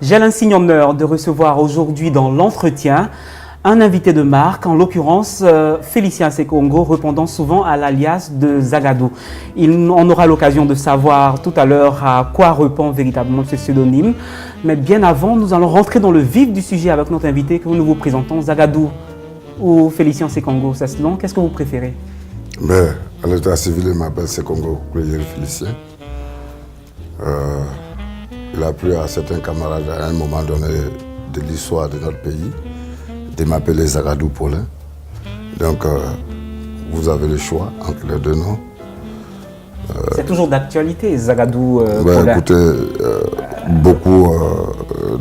J'ai l'insigne honneur de recevoir aujourd'hui dans l'entretien un invité de marque, en l'occurrence Félicien Sekongo, répondant souvent à l'alias de Zagadou. On aura l'occasion de savoir tout à l'heure à quoi répond véritablement ce pseudonyme. Mais bien avant, nous allons rentrer dans le vif du sujet avec notre invité que nous vous présentons, Zagadou ou Félicien Sekongo. C'est ce nom, qu'est-ce que vous préférez? À l'état civil, il m'appelle Sekongo Félicien. Il a plu à certains camarades à un moment donné de l'histoire de notre pays de m'appeler Zagadou Paulin. Donc, vous avez le choix entre les deux noms. C'est toujours d'actualité, Zagadou Paulin. Écoutez, beaucoup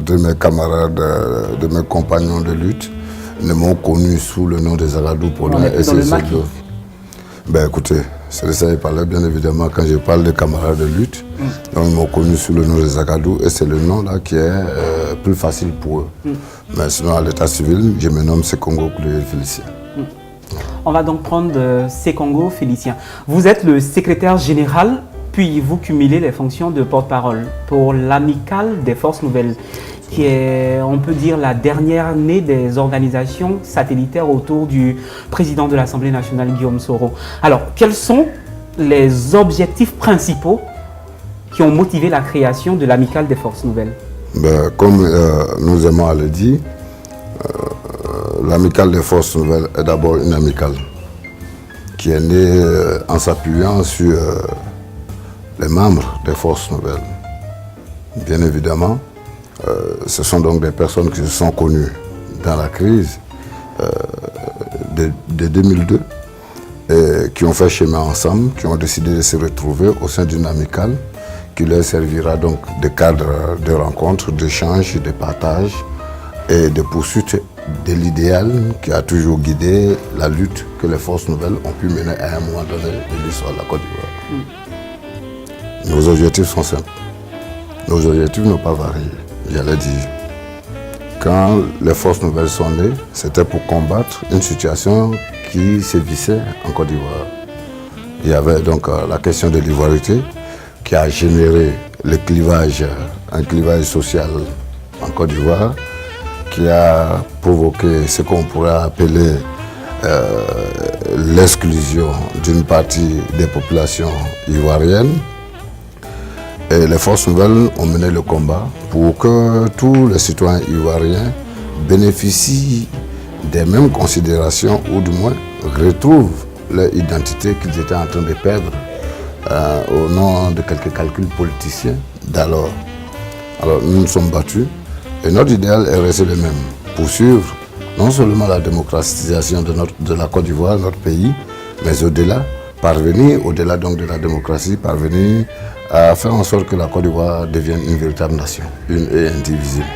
de mes camarades, de mes compagnons de lutte ne m'ont connu sous le nom de Zagadou Paulin. Et c'est écoutez, c'est de ça qu'il parlait, bien évidemment, quand je parle de camarades de lutte. Donc, ils m'ont connu sous le nom de Zagadou et c'est le nom là qui est plus facile pour eux. Mais sinon, à l'état civil, je me nomme Sekongo Félicien. On va donc prendre Sekongo Félicien. Vous êtes le secrétaire général, puis vous cumulez les fonctions de porte-parole pour l'Amicale des Forces Nouvelles, qui est, on peut dire, la dernière née des organisations satellitaires autour du président de l'Assemblée nationale, Guillaume Soro. Alors, quels sont les objectifs principaux qui ont motivé la création de l'Amicale des Forces Nouvelles? Comme nous aimons à le dire, l'Amicale des Forces Nouvelles est d'abord une amicale qui est née en s'appuyant sur les membres des Forces Nouvelles. Bien évidemment, ce sont donc des personnes qui se sont connues dans la crise de 2002 et qui ont fait chemin ensemble, qui ont décidé de se retrouver au sein d'une amicale qui leur servira donc de cadre de rencontre, d'échange, de partage et de poursuite de l'idéal qui a toujours guidé la lutte que les forces nouvelles ont pu mener à un moment donné de l'histoire de la Côte d'Ivoire. Nos objectifs sont simples. Nos objectifs n'ont pas varié, j'allais dire. Quand les forces nouvelles sont nées, c'était pour combattre une situation qui sévissait en Côte d'Ivoire. Il y avait donc la question de l'ivoirité, qui a généré un clivage social en Côte d'Ivoire, qui a provoqué ce qu'on pourrait appeler l'exclusion d'une partie des populations ivoiriennes. Et les forces nouvelles ont mené le combat pour que tous les citoyens ivoiriens bénéficient des mêmes considérations ou du moins retrouvent leur identité qu'ils étaient en train de perdre au nom de quelques calculs politiciens d'alors. Alors nous nous sommes battus et notre idéal est resté le même, poursuivre non seulement la démocratisation de la Côte d'Ivoire, notre pays, mais au-delà, parvenir au-delà donc de la démocratie, parvenir à faire en sorte que la Côte d'Ivoire devienne une véritable nation, une et indivisible,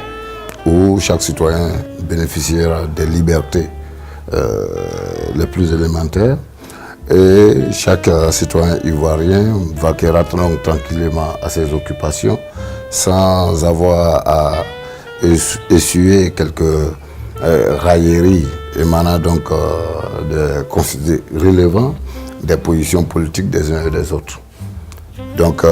où chaque citoyen bénéficiera des libertés les plus élémentaires. Et chaque citoyen ivoirien vaquera donc tranquillement à ses occupations sans avoir à essuyer quelques railleries émanant donc relevant des positions politiques des uns et des autres. Donc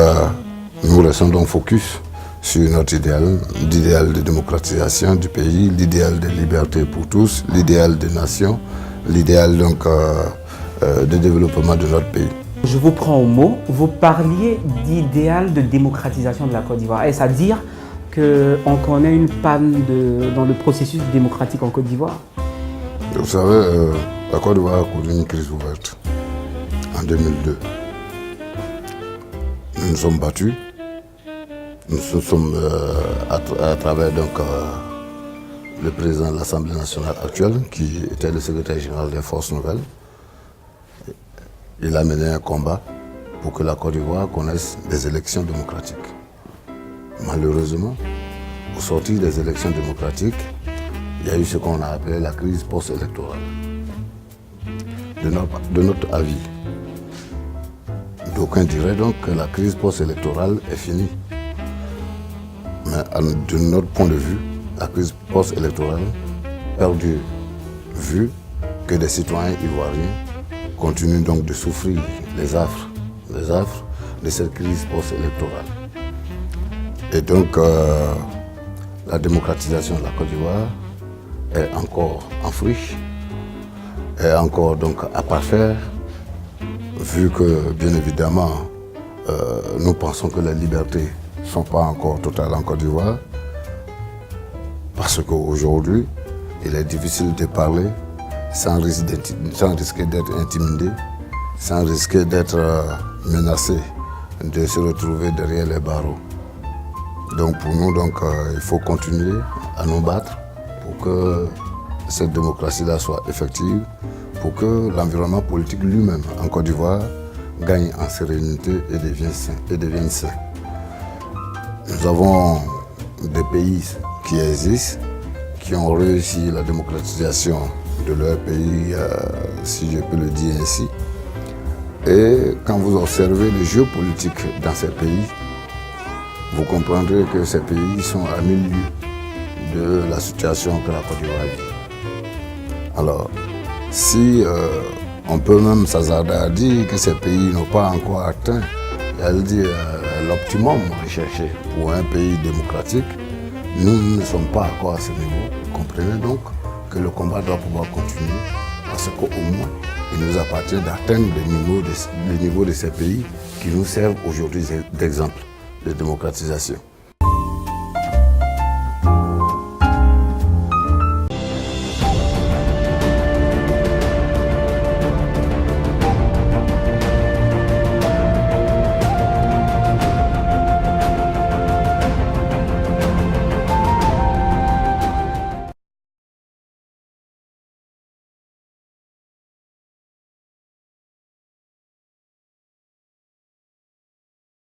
nous restons donc focus sur notre idéal, l'idéal de démocratisation du pays, l'idéal de liberté pour tous, l'idéal de nation, l'idéal donc de développement de notre pays. Je vous prends au mot, vous parliez d'idéal de démocratisation de la Côte d'Ivoire. Est-ce à dire qu'on connaît une panne dans le processus démocratique en Côte d'Ivoire? Vous savez, la Côte d'Ivoire a connu une crise ouverte en 2002. Nous nous sommes battus, nous sommes à travers donc, le président de l'Assemblée nationale actuelle, qui était le secrétaire général des Forces Nouvelles. Il a mené un combat pour que la Côte d'Ivoire connaisse des élections démocratiques. Malheureusement, au sortir des élections démocratiques, il y a eu ce qu'on a appelé la crise post-électorale. De notre avis, d'aucuns diraient donc que la crise post-électorale est finie. Mais de notre point de vue, la crise post-électorale perdure, vu que des citoyens ivoiriens continue donc de souffrir les affres de cette crise post-électorale. Et donc, la démocratisation de la Côte d'Ivoire est encore en friche, est encore donc à parfaire, vu que bien évidemment nous pensons que les libertés ne sont pas encore totales en Côte d'Ivoire, parce qu'aujourd'hui il est difficile de parler sans risquer d'être intimidé, sans risquer d'être menacé, de se retrouver derrière les barreaux. Donc pour nous, il faut continuer à nous battre pour que cette démocratie-là soit effective, pour que l'environnement politique lui-même en Côte d'Ivoire gagne en sérénité et devienne sain. Nous avons des pays qui existent, qui ont réussi la démocratisation de leur pays, si je peux le dire ainsi. Et quand vous observez le jeu politique dans ces pays, vous comprendrez que ces pays sont à milieu de la situation que la Côte d'Ivoire vit. Alors, si on peut même s'hasarder à dire que ces pays n'ont pas encore atteint, l'optimum recherché pour un pays démocratique, nous ne sommes pas encore à ce niveau. Comprenez donc que le combat doit pouvoir continuer parce qu'au moins, il nous appartient d'atteindre le niveau de ces pays qui nous servent aujourd'hui d'exemple de démocratisation.